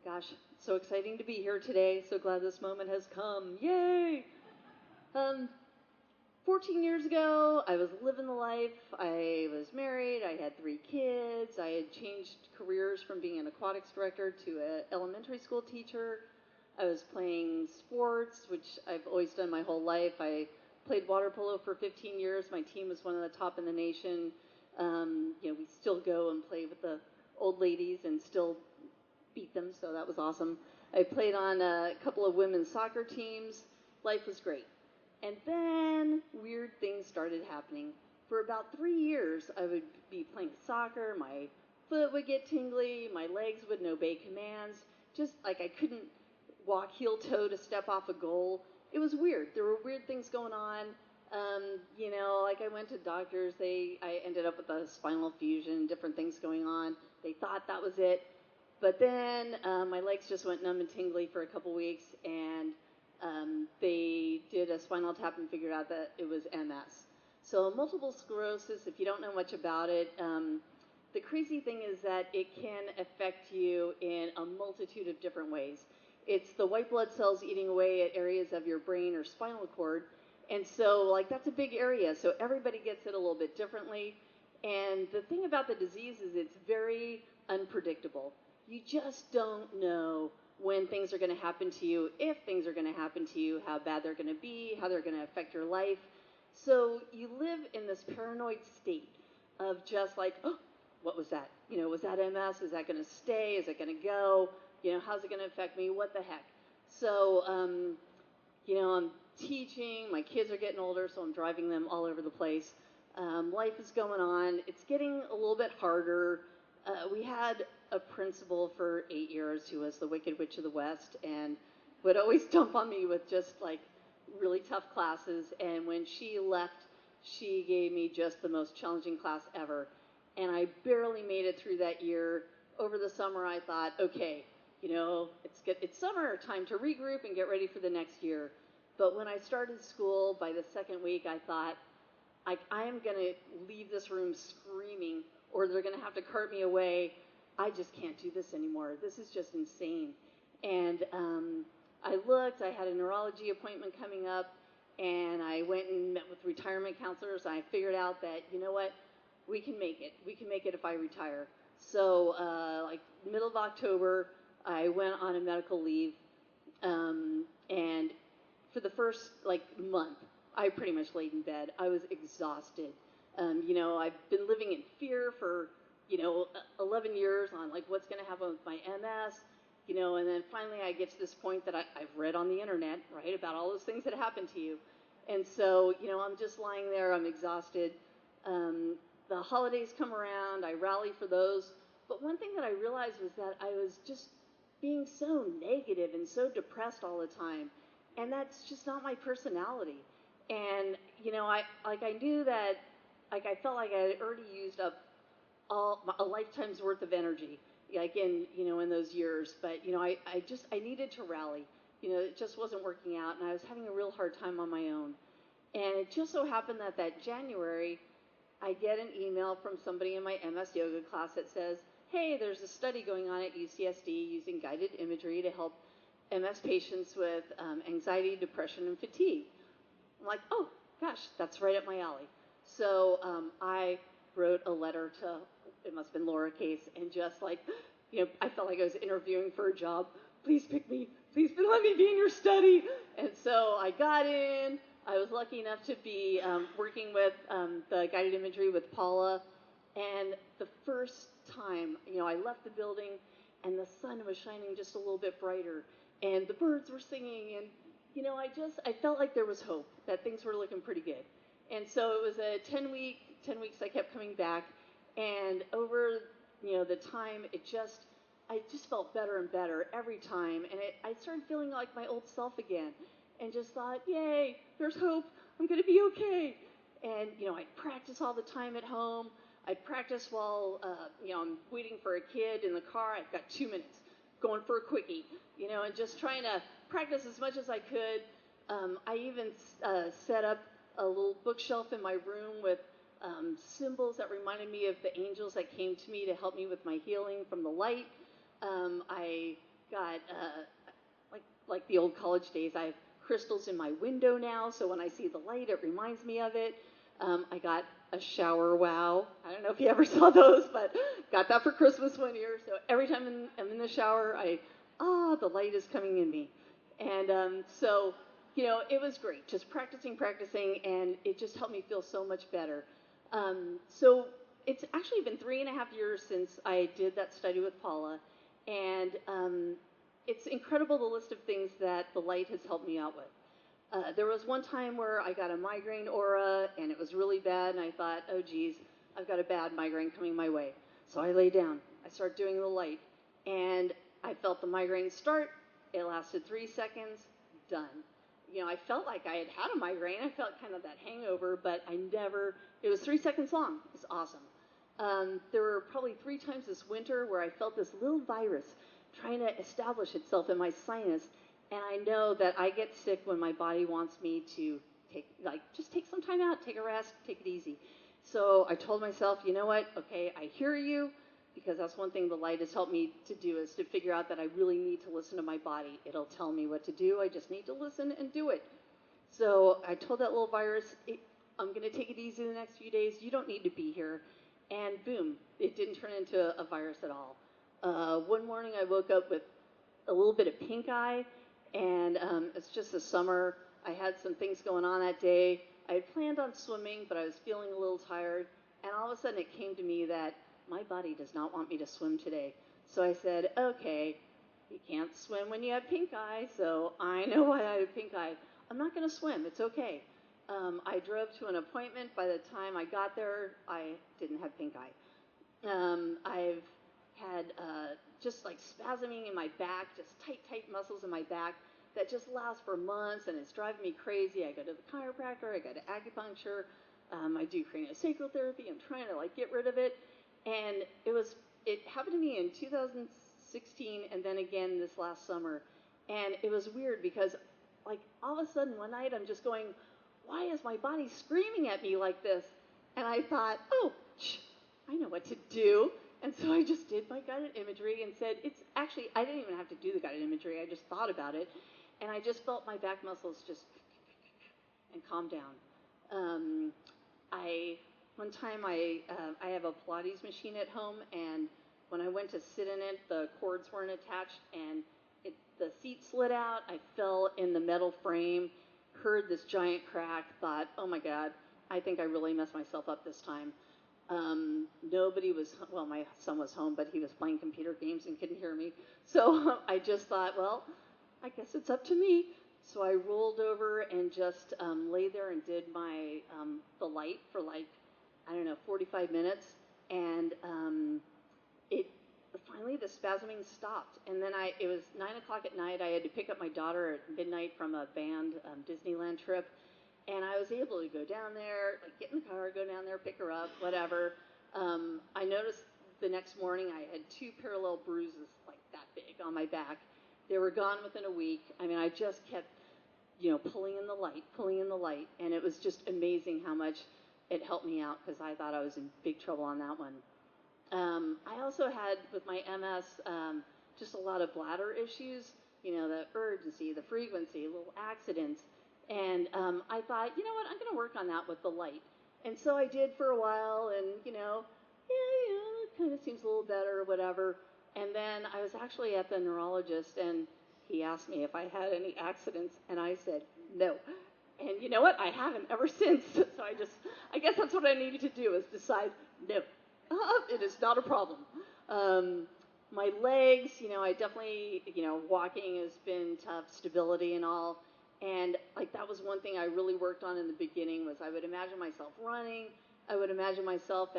Gosh, so exciting to be here today. So glad this moment has come. Yay! Um, 14 years ago, I was living the life. I was married. I had 3 kids. I had changed careers from being an aquatics director to an elementary school teacher. I was playing sports, which I've always done my whole life. I played water polo for 15 years. My team was one of the top in the nation. We still go and play with the old ladies and still beat them, so that was awesome. I played on a couple of women's soccer teams. Life was great. And then weird things started happening. For about 3 years, I would be playing soccer. My foot would get tingly. My legs wouldn't obey commands. Just like I couldn't walk heel toe to step off a goal. It was weird. There were weird things going on. Like I went to doctors. I ended up with a spinal fusion, different things going on. They thought that was it. But then my legs just went numb and tingly for a couple weeks, and they did a spinal tap and figured out that it was MS. So multiple sclerosis, if you don't know much about it, the crazy thing is that it can affect you in a multitude of different ways. It's the white blood cells eating away at areas of your brain or spinal cord. And so, that's a big area. So everybody gets it a little bit differently. And the thing about the disease is it's very unpredictable. You just don't know when things are going to happen to you, if things are going to happen to you, how bad they're going to be, how they're going to affect your life. So you live in this paranoid state of just like, oh, what was that? Was that MS? Is that going to stay? Is it going to go? How's it going to affect me? What the heck? So, I'm teaching. My kids are getting older, so I'm driving them all over the place. Life is going on. It's getting a little bit harder. We had a principal for 8 years who was the Wicked Witch of the West and would always dump on me with just like really tough classes. And when she left, she gave me just the most challenging class ever. And I barely made it through that year. Over the summer, I thought, okay, it's summer, time to regroup and get ready for the next year. But when I started school, by the second week, I thought, I am going to leave this room screaming, or they're going to have to cart me away. I just can't do this anymore. This is just insane. And I looked. I had a neurology appointment coming up, and I went and met with retirement counselors. And I figured out that, you know what, we can make it. We can make it if I retire. So, middle of October, I went on a medical leave, and for the first month, I pretty much laid in bed. I was exhausted. I've been living in fear for 11 years on what's going to happen with my MS. And then finally I get to this point that I've read on the internet, right, about all those things that happen to you. And so, I'm just lying there. I'm exhausted. The holidays come around. I rally for those. But one thing that I realized was that I was just being so negative and so depressed all the time. And that's just not my personality. And, I knew that, I felt like I had already used up a lifetime's worth of energy, in those years. But, I needed to rally. It just wasn't working out, and I was having a real hard time on my own. And it just so happened that January, I get an email from somebody in my MS yoga class that says, hey, there's a study going on at UCSD using guided imagery to help MS patients with anxiety, depression, and fatigue. I'm like, oh, gosh, that's right up my alley. So I wrote a letter to, it must have been lowercase, and just I felt like I was interviewing for a job. Please pick me. Please let me be in your study. And so I got in. I was lucky enough to be working with the guided imagery with Paula. And the first time, I left the building, and the sun was shining just a little bit brighter, and the birds were singing, and I felt like there was hope, that things were looking pretty good. And so it was a 10 weeks I kept coming back, and over, the time, I just felt better and better every time, and I started feeling like my old self again, and just thought, yay, there's hope, I'm gonna be okay. And, I'd practice all the time at home. I'd practice while, I'm waiting for a kid in the car. I've got 2 minutes, going for a quickie, and just trying to practice as much as I could. I even set up a little bookshelf in my room with symbols that reminded me of the angels that came to me to help me with my healing from the light. I got got like the old college days. I have crystals in my window now, so when I see the light, it reminds me of it. I got a shower wow. I don't know if you ever saw those, but got that for Christmas one year. So every time I'm in the shower, the light is coming in me. And so, it was great. Just practicing, and it just helped me feel so much better. So it's actually been 3.5 years since I did that study with Paula, and it's incredible the list of things that the light has helped me out with. There was one time where I got a migraine aura, and it was really bad, and I thought, oh geez, I've got a bad migraine coming my way. So I lay down, I started doing the light, and I felt the migraine start. It lasted 3 seconds, done. I felt like I had had a migraine. I felt kind of that hangover, but it was 3 seconds long. It's awesome. There were probably 3 times this winter where I felt this little virus trying to establish itself in my sinus, and I know that I get sick when my body wants me to just take some time out, take a rest, take it easy. So I told myself, you know what? Okay, I hear you, because that's one thing the light has helped me to do, is to figure out that I really need to listen to my body. It'll tell me what to do. I just need to listen and do it. So I told that little virus, I'm going to take it easy the next few days. You don't need to be here. And boom, it didn't turn into a virus at all. One morning I woke up with a little bit of pink eye, and it's just the summer. I had some things going on that day. I had planned on swimming, but I was feeling a little tired, and all of a sudden it came to me that my body does not want me to swim today. So I said, okay, you can't swim when you have pink eye, so I know why I have pink eye. I'm not going to swim. It's okay. I drove to an appointment. By the time I got there, I didn't have pink eye. I've had just like spasming in my back, just tight muscles in my back that just lasts for months, and it's driving me crazy. I go to the chiropractor, I go to acupuncture, I do craniosacral therapy. I'm trying to get rid of it, and it happened to me in 2016, and then again this last summer, and it was weird because all of a sudden one night I'm just going, why is my body screaming at me like this? And I thought, oh, I know what to do. And so I just did my guided imagery and said, I didn't even have to do the guided imagery. I just thought about it. And I just felt my back muscles just and calm down. One time I have a Pilates machine at home, and when I went to sit in it, the cords weren't attached, and the seat slid out. I fell in the metal frame, heard this giant crack, thought, oh my God, I think I really messed myself up this time. Nobody was, well, my son was home, but he was playing computer games and couldn't hear me. So I just thought, well, I guess it's up to me. So I rolled over and just lay there and did the light for 45 minutes. And it finally, the spasming stopped. And then it was 9 o'clock at night. I had to pick up my daughter at midnight from a band Disneyland trip. And I was able to go down there, get in the car, go down there, pick her up, whatever. I noticed the next morning I had 2 parallel bruises that big on my back. They were gone within a week. I mean, I just kept, pulling in the light. And it was just amazing how much it helped me out, because I thought I was in big trouble on that one. I also had, with my MS, just a lot of bladder issues, the urgency, the frequency, little accidents. And I thought, you know what, I'm going to work on that with the light. And so I did for a while, and, it kind of seems a little better or whatever. And then I was actually at the neurologist, and he asked me if I had any accidents, and I said, no. And you know what? I haven't ever since. So I guess that's what I needed to do, is decide, no, it is not a problem. My legs, I definitely, walking has been tough, stability and all. And that was one thing I really worked on in the beginning, was I would imagine myself running. I would imagine myself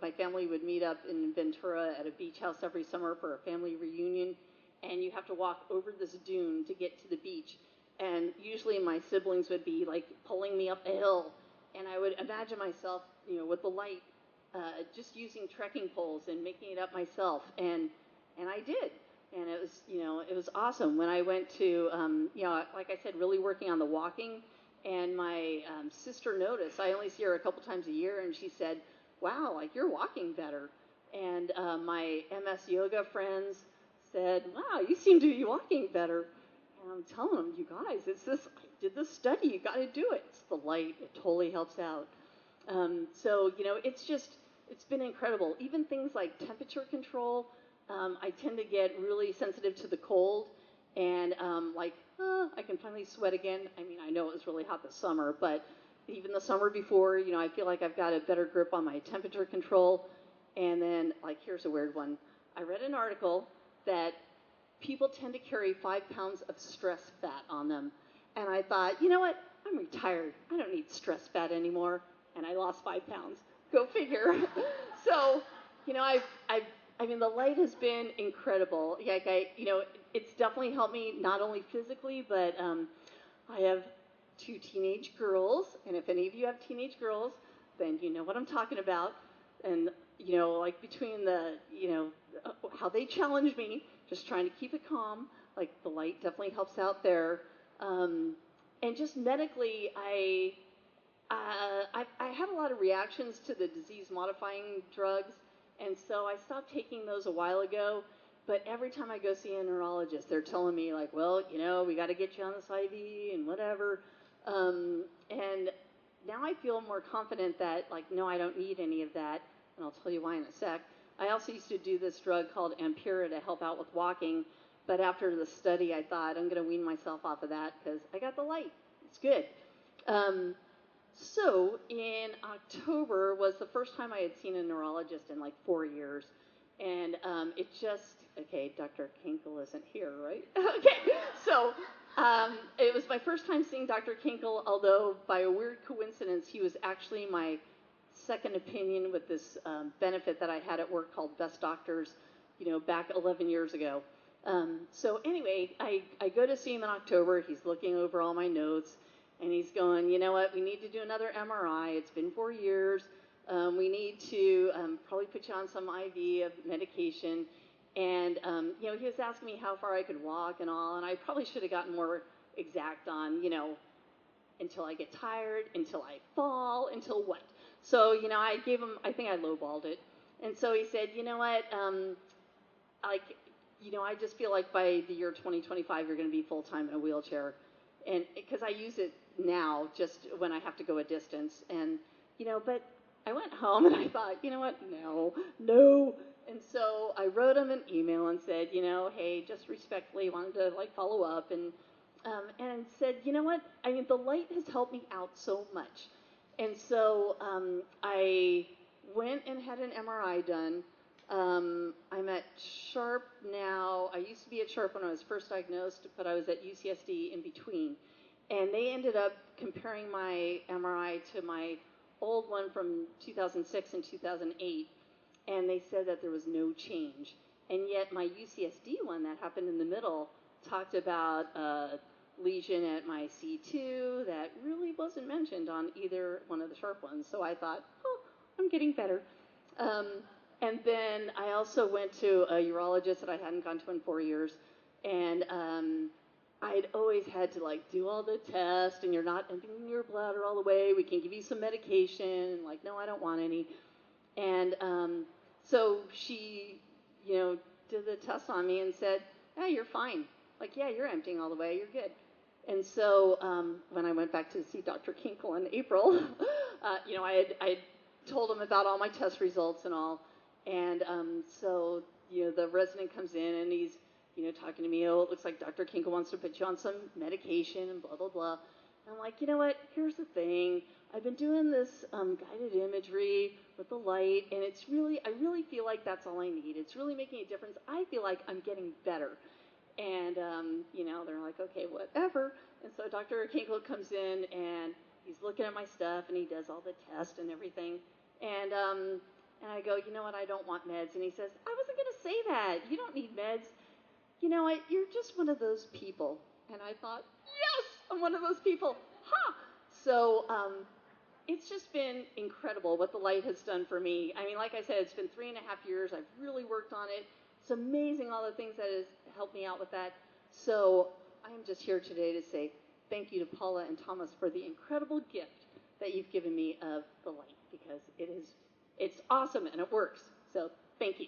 my family would meet up in Ventura at a beach house every summer for a family reunion. And you have to walk over this dune to get to the beach. And usually my siblings would be pulling me up a hill. And I would imagine myself, with the light, just using trekking poles and making it up myself. And I did. And it was awesome. When I went to, like I said, really working on the walking, and my sister noticed. I only see her a couple times a year, and she said, wow, you're walking better. And my MS yoga friends said, wow, you seem to be walking better. And I'm telling them, you guys, it's this, I did this study, you got to do it. It's the light, it totally helps out. So, it's been incredible. Even things like temperature control, I tend to get really sensitive to the cold. And I can finally sweat again. I mean, I know it was really hot this summer, but even the summer before, I feel like I've got a better grip on my temperature control. And then, here's a weird one. I read an article that people tend to carry 5 pounds of stress fat on them. And I thought, you know what? I'm retired. I don't need stress fat anymore. And I lost 5 pounds. Go figure. So, you know, I mean, the light has been incredible. It's definitely helped me not only physically, but I have two teenage girls. And if any of you have teenage girls, then you know what I'm talking about. And, between how they challenge me, just trying to keep it calm, the light definitely helps out there. And just medically, I had a lot of reactions to the disease-modifying drugs, and so I stopped taking those a while ago. But every time I go see a neurologist, they're telling me, well, we got to get you on this IV and whatever. And now I feel more confident that, no, I don't need any of that, and I'll tell you why in a sec. I also used to do this drug called Ampera to help out with walking, but after the study, I thought I'm going to wean myself off of that because I got the light. It's good. So in October was the first time I had seen a neurologist in 4 years. And okay, Dr. Kinkle isn't here, right? Okay, so it was my first time seeing Dr. Kinkle, although by a weird coincidence, he was actually my second opinion with this benefit that I had at work called Best Doctors, back 11 years ago. So anyway, I go to see him in October. He's looking over all my notes. And he's going, you know what, we need to do another MRI. It's been 4 years. We need to probably put you on some IV of medication. And, he was asking me how far I could walk and all. And I probably should have gotten more exact on, until I get tired, until I fall, until what. So, I gave him, I think I lowballed it. And so he said, you know what, I just feel like by the year 2025, you're going to be full-time in a wheelchair. And because I use it now just when I have to go a distance. And, but I went home and I thought, you know what, no. And so I wrote him an email and said, hey, just respectfully wanted to follow up and said, you know what, I mean, the light has helped me out so much. And so I went and had an MRI done. I'm at Sharp now. I used to be at Sharp when I was first diagnosed, but I was at UCSD in between. And they ended up comparing my MRI to my old one from 2006 and 2008. And they said that there was no change. And yet my UCSD one that happened in the middle talked about a lesion at my C2 that really wasn't mentioned on either one of the Sharp ones. So I thought, oh, I'm getting better. And then I also went to a urologist that I hadn't gone to in 4 years. And I'd always had to do all the tests, and you're not emptying your bladder all the way. We can give you some medication. And no, I don't want any. And so she, did the test on me and said, yeah, you're fine. Yeah, you're emptying all the way. You're good. And so when I went back to see Dr. Kinkle in April, I had told him about all my test results and all. And so, the resident comes in and he's, talking to me, oh, it looks like Dr. Kinkle wants to put you on some medication and blah, blah, blah. And I'm like, you know what, here's the thing. I've been doing this guided imagery with the light, and I really feel like that's all I need. It's really making a difference. I feel like I'm getting better. And, they're like, okay, whatever. And so Dr. Kinkle comes in, and he's looking at my stuff, and he does all the tests and everything. And I go, you know what, I don't want meds. And he says, I wasn't going to say that. You don't need meds. You know what, you're just one of those people. And I thought, yes, I'm one of those people. Ha! So it's just been incredible what the light has done for me. I mean, like I said, it's been 3.5 years. I've really worked on it. It's amazing all the things that has helped me out with that. So I'm just here today to say thank you to Paula and Thomas for the incredible gift that you've given me of the light, because it's awesome and it works. So thank you.